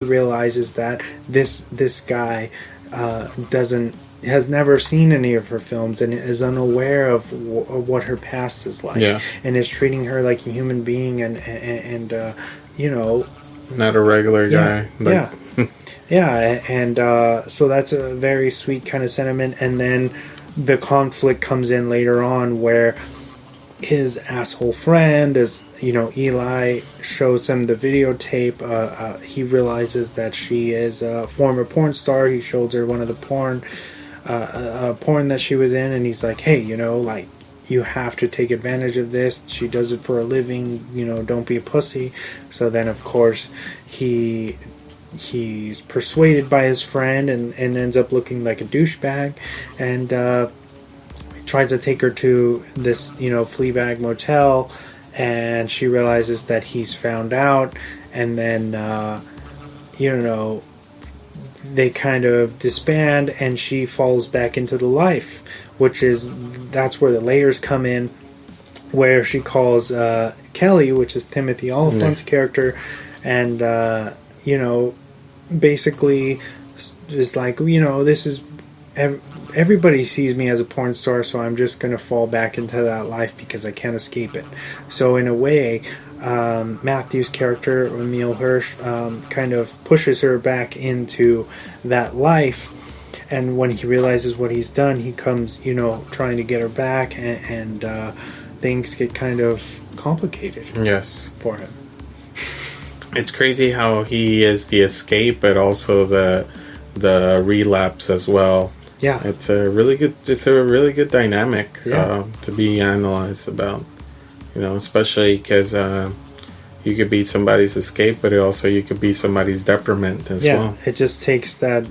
realizes that this guy doesn't has never seen any of her films and is unaware of what her past is like, and is treating her like a human being and you know, not a regular guy. And so that's a very sweet kind of sentiment. And then the conflict comes in later on where his asshole friend, as you know, Eli shows him the videotape. He realizes that she is a former porn star. He shows her one of the porn that she was in, and he's like, hey, you know, like, you have to take advantage of this. She does it for a living, you know, don't be a pussy. So then, of course, he's persuaded by his friend and ends up looking like a douchebag, and tries to take her to this, you know, Fleabag motel, and she realizes that he's found out, and then you know, they kind of disband, and she falls back into the life, that's where the layers come in, where she calls Kelly, which is Timothy Oliphant's character, and you know, basically just like, you know, this is everybody sees me as a porn star, so I'm just going to fall back into that life because I can't escape it. So in a way, Matthew's character, Emil Hirsch, kind of pushes her back into that life, and when he realizes what he's done, he comes, you know, trying to get her back, and things get kind of complicated for him. It's crazy how he is the escape, but also the relapse as well. Yeah, it's a really good dynamic to be analyzed about, you know, especially because you could be somebody's escape, but also you could be somebody's detriment as well. It just takes that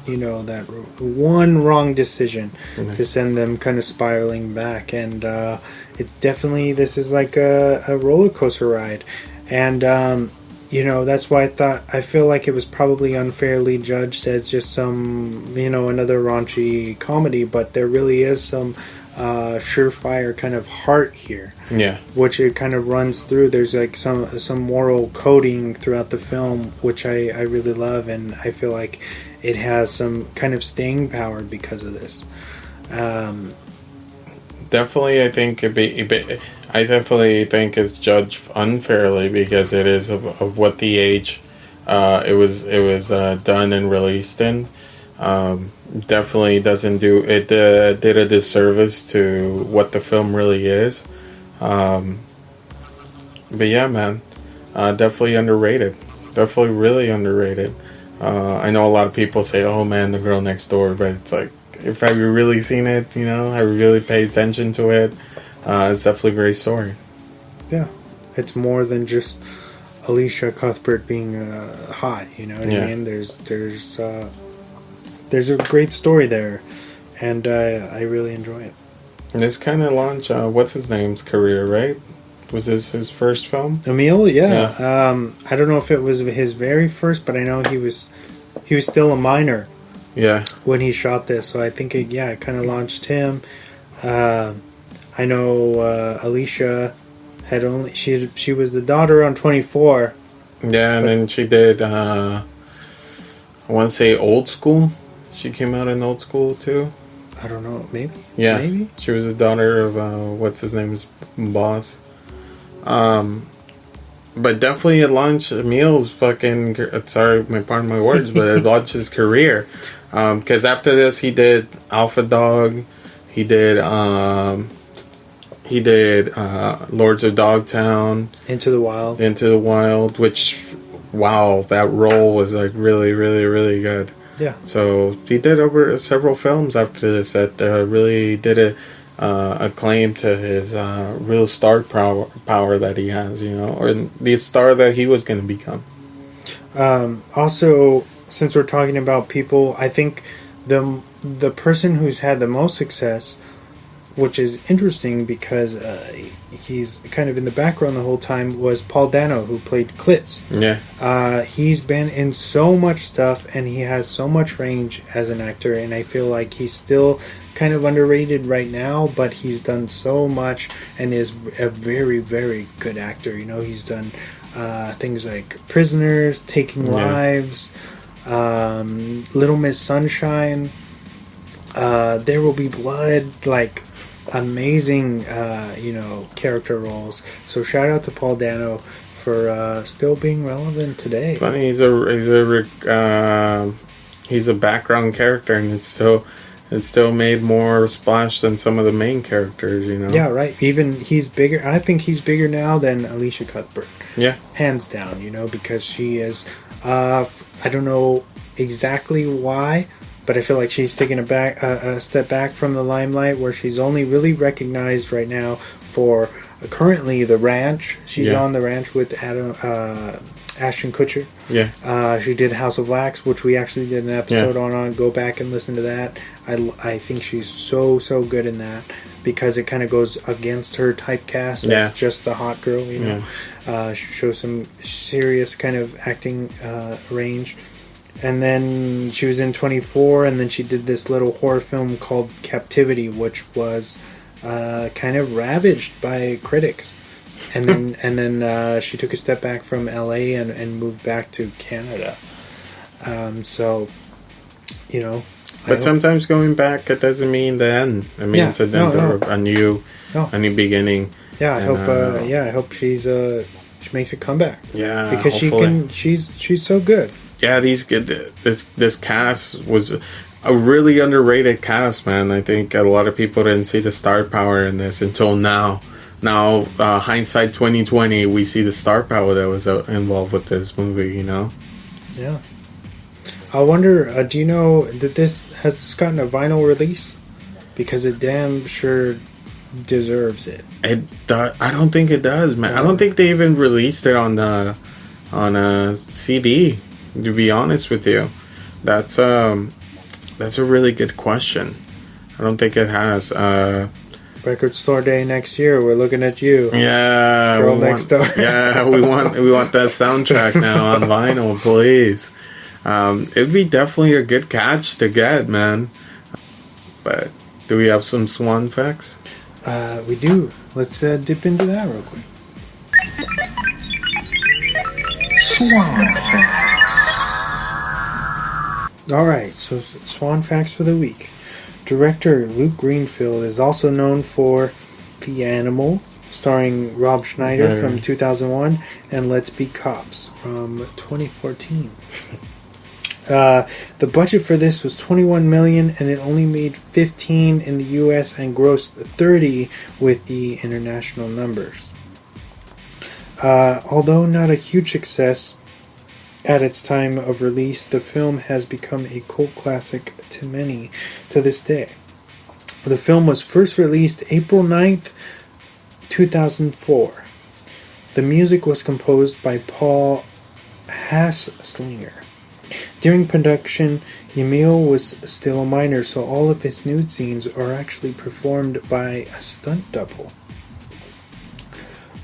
you know, that one wrong decision to send them kind of spiraling back, and it's definitely, this is like a roller coaster ride, and you know, that's why I feel like it was probably unfairly judged as just some, you know, another raunchy comedy, but there really is some surefire kind of heart here, which it kind of runs through. There's like some moral coding throughout the film, which I really love, and I feel like it has some kind of staying power because of this. Definitely, I think I definitely think it's judged unfairly because it is of what the age it was done and released in. Definitely doesn't do it. Did a disservice to what the film really is. But yeah, man, definitely underrated. Definitely really underrated. I know a lot of people say, "Oh man, The Girl Next Door," but it's like, if have you really seen it? You know, have you really paid attention to it? It's definitely a great story. Yeah, it's more than just Alicia Cuthbert being hot. You know what I mean? There's a great story there, and I really enjoy it. And this kind of launched what's his name's career, right? Was this his first film? Emil, yeah. I don't know if it was his very first, but I know he was still a minor. When he shot this, so I think it kind of launched him. I know Alicia had only she was the daughter on 24. Yeah, and then she did I want to say Old School. She came out in Old School too. I don't know, maybe. Yeah, maybe she was the daughter of what's his name's boss. But definitely it launched Emil's fucking. Sorry, pardon my words, but it launched his career. Because after this, he did Alpha Dog. He did Lords of Dogtown. Into the Wild. Which, wow, that role was like really, really, really good. Yeah. So he did over several films after this that really did a claim to his real star power that he has, you know, or the star that he was going to become. Also, since we're talking about people, I think the person who's had the most success, which is interesting because he's kind of in the background the whole time, was Paul Dano, who played Klitz. Yeah. He's been in so much stuff, and he has so much range as an actor, and I feel like he's still kind of underrated right now, but he's done so much and is a very, very good actor. You know, he's done things like Prisoners, Taking Lives, Little Miss Sunshine, There Will Be Blood, like amazing, character roles. So shout out to Paul Dano for still being relevant today. Funny, he's a background character, and it's still made more splash than some of the main characters. Yeah, right. Even he's bigger. I think he's bigger now than Alicia Cuthbert. Yeah, hands down. Because she is. I don't know exactly why, but I feel like she's taken a step back from the limelight, where she's only really recognized right now for currently The Ranch. She's on The Ranch with Ashton Kutcher. Yeah. She did House of Wax, which we actually did an episode on. Go back and listen to that. I think she's so good in that, because it kind of goes against her typecast as just the hot girl, she shows some serious kind of acting range. And then she was in 24, and then she did this little horror film called Captivity, which was kind of ravaged by critics. And then she took a step back from LA and moved back to Canada. But sometimes going back, it doesn't mean the end. It means a new beginning. Yeah, I hope she makes a comeback. Yeah, because hopefully. she's so good. Yeah, this cast was a really underrated cast, man. I think a lot of people didn't see the star power in this until now. Now, hindsight 2020, we see the star power that was involved with this movie. Yeah. I wonder, do you know that has this gotten a vinyl release? Because it damn sure deserves it. I don't think it does, man. I don't think they even released it on a CD. To be honest with you, that's a really good question. I don't think it has. Record store day next year. We're looking at you. Yeah, girl next door. Yeah, we want that soundtrack now on vinyl, please. It'd be definitely a good catch to get, man. But do we have some Swan facts? We do. Let's dip into that real quick. Swan facts. All right, so Swan facts for the week. Director Luke Greenfield is also known for The Animal, starring Rob Schneider from 2001, and Let's Be Cops from 2014. The budget for this was $21 million, and it only made $15 in the U.S. and grossed $30 with the international numbers. Although not a huge success at its time of release, the film has become a cult classic to many to this day. The film was first released April 9th, 2004. The music was composed by Paul Hasslinger. During production, Emil was still a minor, so all of his nude scenes are actually performed by a stunt double.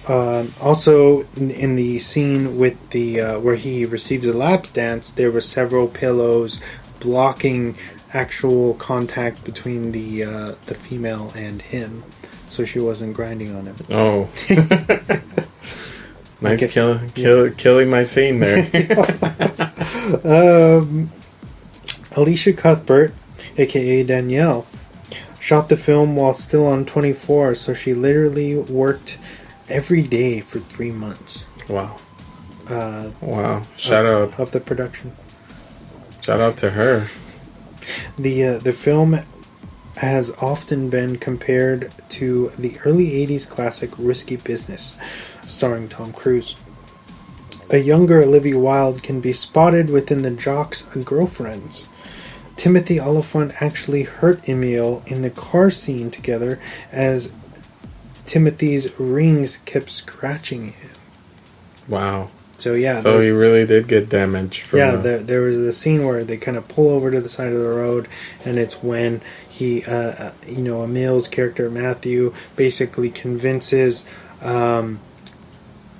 Also, in the scene with the where he receives a lap dance, there were several pillows blocking actual contact between the female and him, so she wasn't grinding on him. Oh, nice killing my scene there. Alicia Cuthbert, aka Danielle, shot the film while still on 24, so she literally worked every day for 3 months. Wow. Wow. Shout out of the production. Shout out to her. The film has often been compared to the early 80s classic Risky Business, starring Tom Cruise. A younger Olivia Wilde can be spotted within the jock's girlfriends. Timothy Oliphant actually hurt Emil in the car scene together, as Timothy's rings kept scratching him. Wow. So yeah. So he really did get damage from there was the scene where they kind of pull over to the side of the road, and it's when he, Emil's character Matthew basically convinces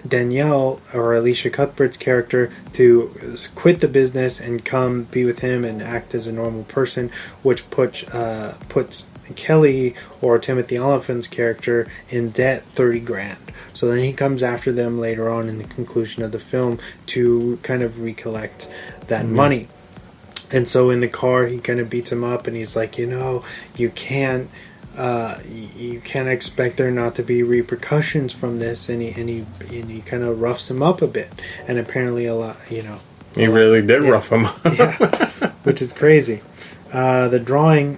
Danielle, or Alicia Cuthbert's character, to quit the business and come be with him and act as a normal person, which puts Kelly, or Timothy Olyphant's character, in debt 30 grand. So then he comes after them later on in the conclusion of the film to kind of recollect that money. And so in the car, he kind of beats him up, and he's like, you can't expect there not to be repercussions from this, and he kind of roughs him up a bit, and apparently a lot, He really did rough him up. Yeah, which is crazy. The drawing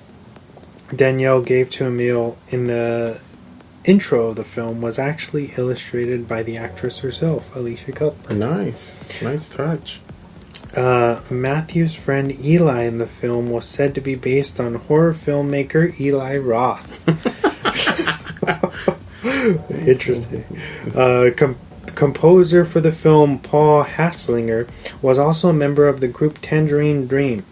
Danielle gave to Emile in the intro of the film was actually illustrated by the actress herself, Alicia Cuthbert. Nice touch. Matthew's friend Eli in the film was said to be based on horror filmmaker Eli Roth. Interesting. Composer for the film, Paul Haslinger, was also a member of the group Tangerine Dream,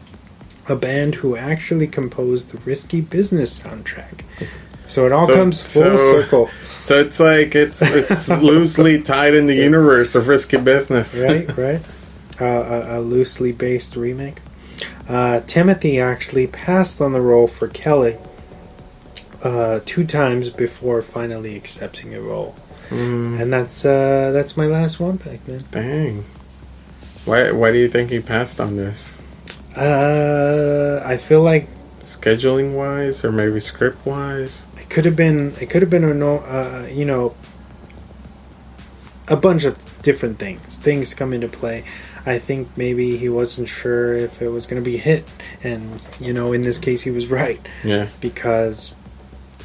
a band who actually composed the Risky Business soundtrack. So it all comes full circle. So it's like it's loosely tied in the universe of Risky Business. Right. A loosely based remake. Timothy actually passed on the role for Kelly 2 times before finally accepting a role. And that's my last one pick, man. Dang. Why do you think he passed on this? I feel like scheduling wise, or maybe script wise. It could have been a bunch of different things. Things come into play. I think maybe he wasn't sure if it was going to be a hit, and in this case, he was right. Yeah, because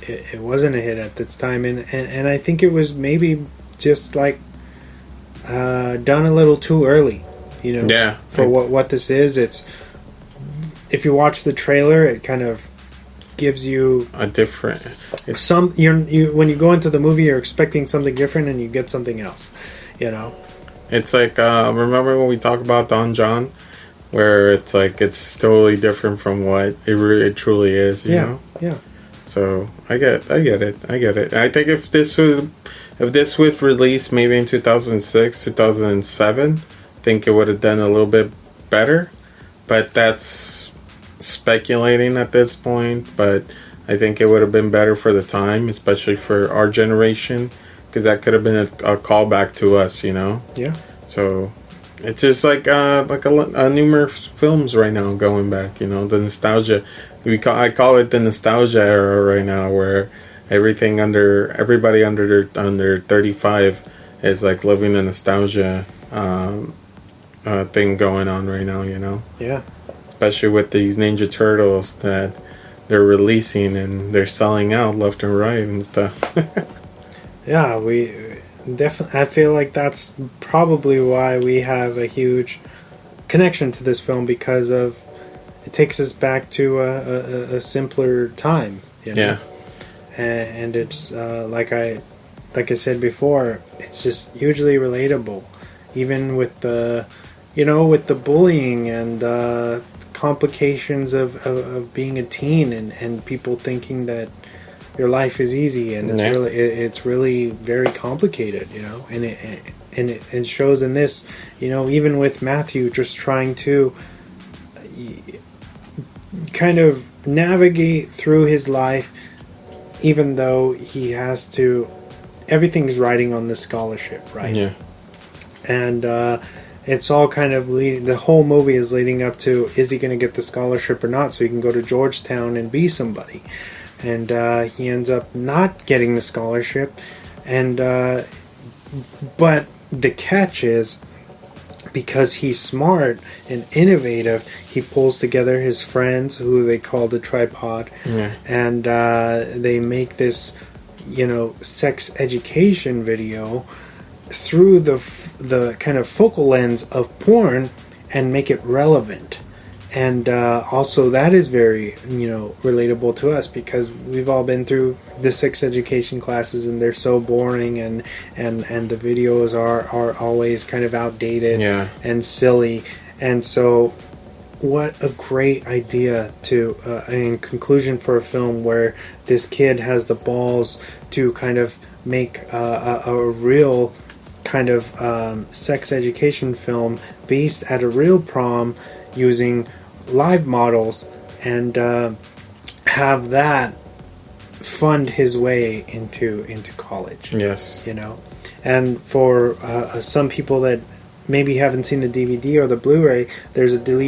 it wasn't a hit at this time, and I think it was maybe just like done a little too early. Yeah. For what this is, it's if you watch the trailer, it kind of gives you a different when you go into the movie, you're expecting something different, and you get something else. It's like remember when we talk about Don John, where it's like it's totally different from what it truly is. You know? Yeah. So I get it. I think if this was released maybe in 2006, 2007, I think it would have done a little bit better. But that's speculating at this point. But I think it would have been better for the time, especially for our generation, because that could have been a callback to us. Yeah. So it's just like numerous films right now going back. The nostalgia. I call it the nostalgia era right now, where everybody under 35 is like living a nostalgia thing going on right now. Yeah. Especially with these Ninja Turtles that they're releasing and they're selling out left and right and stuff. Yeah, we definitely. I feel like that's probably why we have a huge connection to this film, because of it takes us back to a simpler time. Yeah, and it's like I said before, it's just hugely relatable, even with the bullying and complications of being a teen and people thinking that your life is easy, and it's really very complicated, and it shows in this, even with Matthew just trying to kind of navigate through his life, even though he has to, everything's riding on the scholarship, right? Yeah. And it's all kind of the whole movie is leading up to, is he going to get the scholarship or not, so he can go to Georgetown and be somebody. And he ends up not getting the scholarship, and but the catch is, because he's smart and innovative, he pulls together his friends, who they call the tripod, and they make this, sex education video through the kind of focal lens of porn, and make it relevant. And also that is very, relatable to us, because we've all been through the sex education classes, and they're so boring, and the videos are always kind of outdated and silly. And so what a great idea to, in conclusion, for a film where this kid has the balls to kind of make a real kind of sex education film based at a real prom, using live models, and have that fund his way into college. Yes. You know, and for some people that maybe haven't seen the DVD or the Blu-ray, there's a deleted